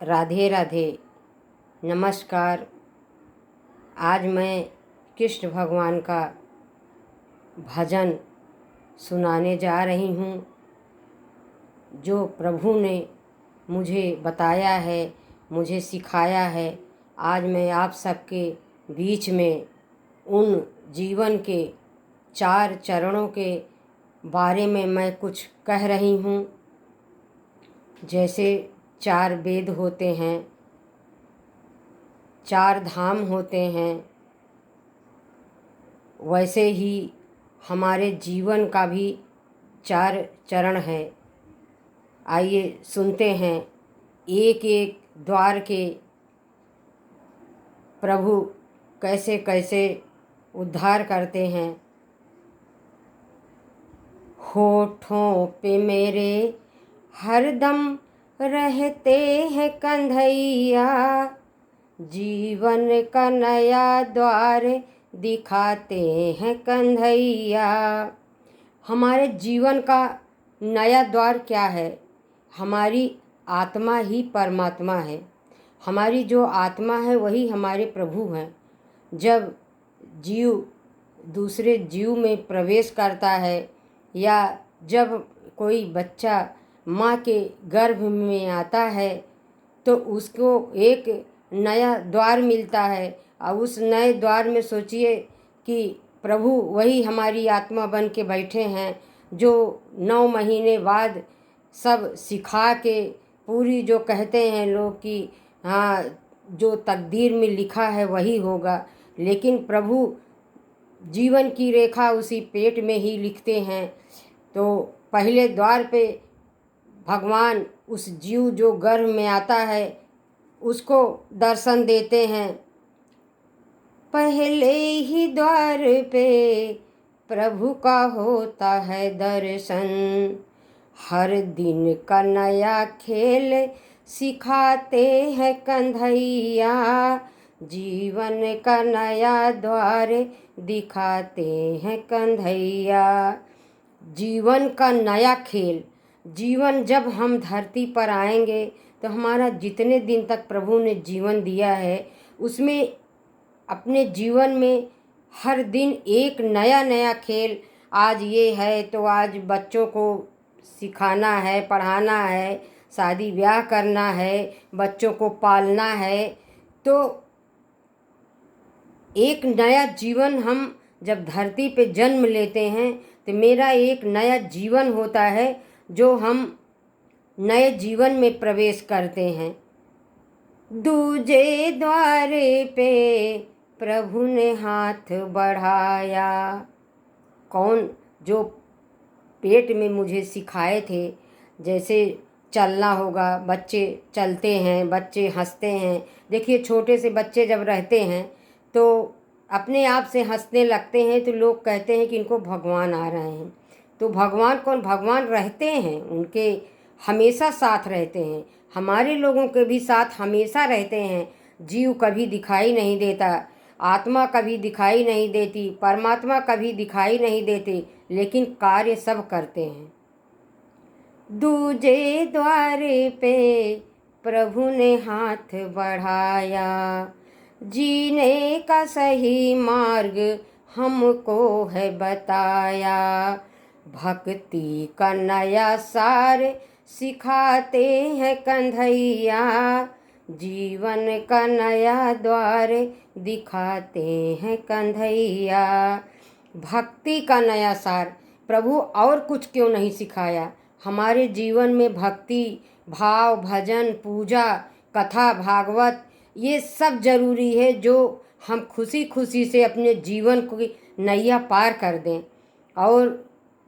राधे राधे। नमस्कार। आज मैं कृष्ण भगवान का भजन सुनाने जा रही हूँ, जो प्रभु ने मुझे बताया है, मुझे सिखाया है। आज मैं आप सबके बीच में उन जीवन के 4 चरणों के बारे में मैं कुछ कह रही हूँ। जैसे 4 वेद होते हैं, 4 धाम होते हैं, वैसे ही हमारे जीवन का भी 4 चरण है। आइए सुनते हैं एक एक द्वार के प्रभु कैसे कैसे उद्धार करते हैं। होठों पे मेरे हरदम रहते हैं कन्हैया, जीवन का नया द्वार दिखाते हैं कन्हैया। हमारे जीवन का नया द्वार क्या है? हमारी आत्मा ही परमात्मा है। हमारी जो आत्मा है वही हमारे प्रभु हैं। जब जीव दूसरे जीव में प्रवेश करता है, या जब कोई बच्चा माँ के गर्भ में आता है, तो उसको एक नया द्वार मिलता है। और उस नए द्वार में सोचिए कि प्रभु वही हमारी आत्मा बन के बैठे हैं, जो 9 महीने बाद सब सिखा के पूरी, जो कहते हैं लोग कि हाँ, जो तकदीर में लिखा है वही होगा, लेकिन प्रभु जीवन की रेखा उसी पेट में ही लिखते हैं। तो पहले द्वार पे भगवान उस जीव जो गर्भ में आता है उसको दर्शन देते हैं। पहले ही द्वार पे प्रभु का होता है दर्शन, हर दिन का नया खेल सिखाते हैं कन्हैया, जीवन का नया द्वार दिखाते हैं कन्हैया। जीवन का नया खेल, जीवन जब हम धरती पर आएंगे तो हमारा जितने दिन तक प्रभु ने जीवन दिया है, उसमें अपने जीवन में हर दिन एक नया नया खेल। आज ये है तो आज बच्चों को सिखाना है, पढ़ाना है, शादी ब्याह करना है, बच्चों को पालना है। तो एक नया जीवन हम जब धरती पे जन्म लेते हैं तो मेरा एक नया जीवन होता है, जो हम नए जीवन में प्रवेश करते हैं। दूजे द्वार पे प्रभु ने हाथ बढ़ाया। कौन? जो पेट में मुझे सिखाए थे, जैसे चलना होगा। बच्चे चलते हैं, बच्चे हंसते हैं। देखिए, छोटे से बच्चे जब रहते हैं तो अपने आप से हंसने लगते हैं, तो लोग कहते हैं कि इनको भगवान आ रहे हैं। तो भगवान कौन? भगवान रहते हैं, उनके हमेशा साथ रहते हैं। हमारे लोगों के भी साथ हमेशा रहते हैं। जीव कभी दिखाई नहीं देता, आत्मा कभी दिखाई नहीं देती, परमात्मा कभी दिखाई नहीं देते, लेकिन कार्य सब करते हैं। दूजे द्वार पे प्रभु ने हाथ बढ़ाया, जीने का सही मार्ग हमको है बताया, भक्ति का नया सार सिखाते हैं कन्हैया, जीवन का नया द्वार दिखाते हैं कन्हैया। भक्ति का नया सार प्रभु और कुछ क्यों नहीं सिखाया? हमारे जीवन में भक्ति, भाव, भजन, पूजा, कथा, भागवत, ये सब जरूरी है, जो हम खुशी खुशी से अपने जीवन को नैया पार कर दें। और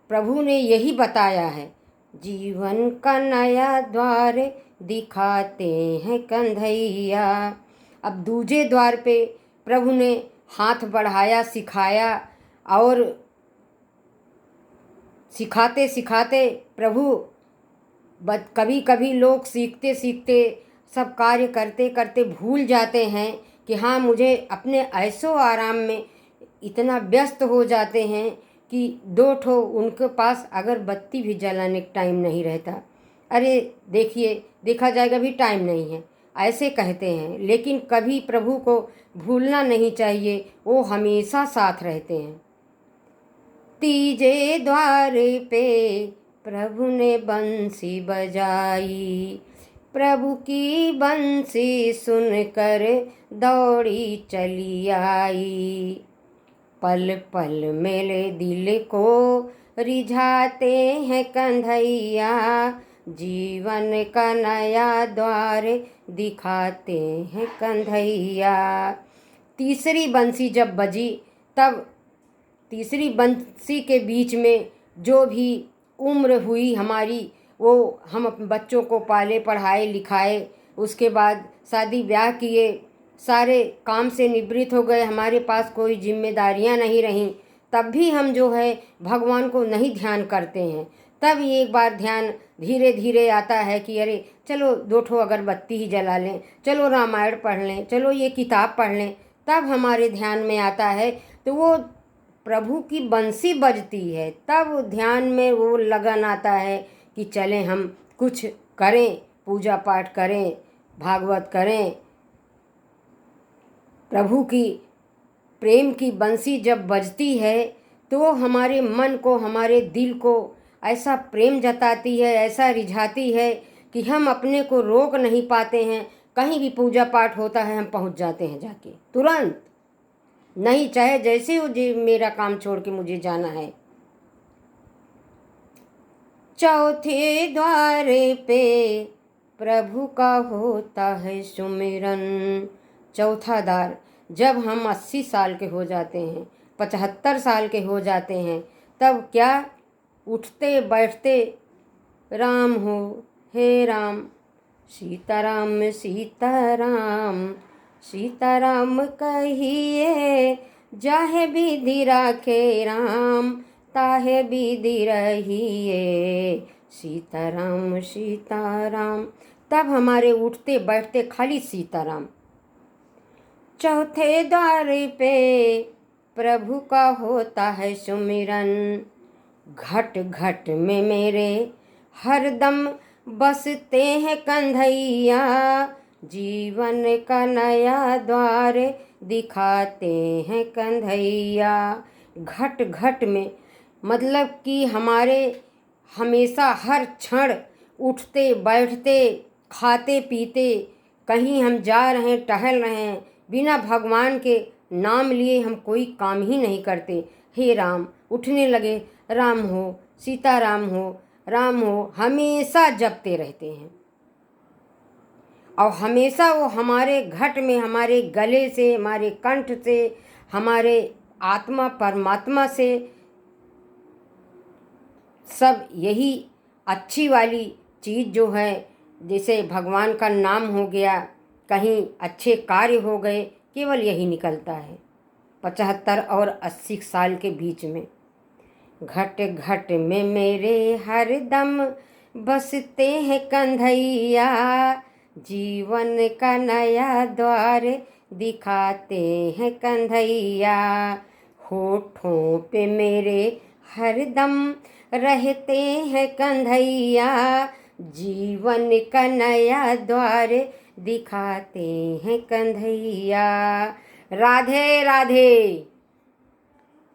प्रभु ने यही बताया है, जीवन का नया द्वार दिखाते हैं कन्हैया। अब दूजे द्वार पे प्रभु ने हाथ बढ़ाया, सिखाया, और सिखाते सिखाते प्रभु कभी कभी लोग सीखते सीखते, सब कार्य करते करते भूल जाते हैं कि हाँ, मुझे अपने ऐशो आराम में इतना व्यस्त हो जाते हैं कि 2 ठो उनके पास अगरबत्ती भी जलाने का टाइम नहीं रहता। अरे देखिए, देखा जाएगा भी टाइम नहीं है। ऐसे कहते हैं, लेकिन कभी प्रभु को भूलना नहीं चाहिए, वो हमेशा साथ रहते हैं। तीजे द्वार पे प्रभु ने बंसी बजाई, प्रभु की बंसी सुनकर दौड़ी चली आई। पल पल मेरे दिल को रिझाते हैं कन्हैया, जीवन का नया द्वार दिखाते हैं कन्हैया। तीसरी बंसी जब बजी, तब तीसरी बंसी के बीच में जो भी उम्र हुई हमारी, वो हम अपने बच्चों को पाले पढ़ाए लिखाए, उसके बाद शादी ब्याह किए, सारे काम से निवृत्त हो गए, हमारे पास कोई जिम्मेदारियां नहीं रहीं, तब भी हम जो है भगवान को नहीं ध्यान करते हैं। तब एक बार ध्यान धीरे धीरे आता है कि अरे चलो 2 ठो अगरबत्ती ही जला लें, चलो रामायण पढ़ लें, चलो ये किताब पढ़ लें। तब हमारे ध्यान में आता है, तो वो प्रभु की बंसी बजती है, तब ध्यान में वो लगन आता है कि चलें हम कुछ करें, पूजा पाठ करें, भागवत करें। प्रभु की प्रेम की बंसी जब बजती है तो हमारे मन को, हमारे दिल को ऐसा प्रेम जताती है, ऐसा रिझाती है कि हम अपने को रोक नहीं पाते हैं। कहीं भी पूजा पाठ होता है, हम पहुंच जाते हैं जाके तुरंत, नहीं चाहे जैसे हो जी मेरा काम छोड़ के मुझे जाना है। चौथे द्वारे पे प्रभु का होता है सुमिरन। चौथा द्वार, जब हम 80 साल के हो जाते हैं, 75 साल के हो जाते हैं, तब क्या उठते बैठते राम हो, हे राम, सीताराम सीताराम, सीताराम कहिए, जाहे विधि राखे राम, ताहे विधि रहिए, सीताराम सीताराम। तब हमारे उठते बैठते खाली सीताराम। चौथे द्वार पे प्रभु का होता है सुमिरन, घट घट में मेरे हरदम बसते हैं कन्हैया, जीवन का नया द्वार दिखाते हैं कन्हैया। घट घट में मतलब कि हमारे हमेशा हर क्षण उठते बैठते खाते पीते, कहीं हम जा रहे हैं, टहल रहे हैं, बिना भगवान के नाम लिए हम कोई काम ही नहीं करते। हे राम, उठने लगे राम हो, सीताराम हो, राम हो, हमेशा जपते रहते हैं। और हमेशा वो हमारे घट में, हमारे गले से, हमारे कंठ से, हमारे आत्मा परमात्मा से सब यही अच्छी वाली चीज़ जो है, जैसे भगवान का नाम हो गया, कहीं अच्छे कार्य हो गए, केवल यही निकलता है 75 और 80 साल के बीच में। घट घट में मेरे हरदम बसते हैं कन्हैया, जीवन का नया द्वार दिखाते हैं कन्हैया। होठों पे मेरे हरदम रहते हैं कन्हैया, जीवन का नया द्वार दिखाते हैं कन्हैया। राधे राधे।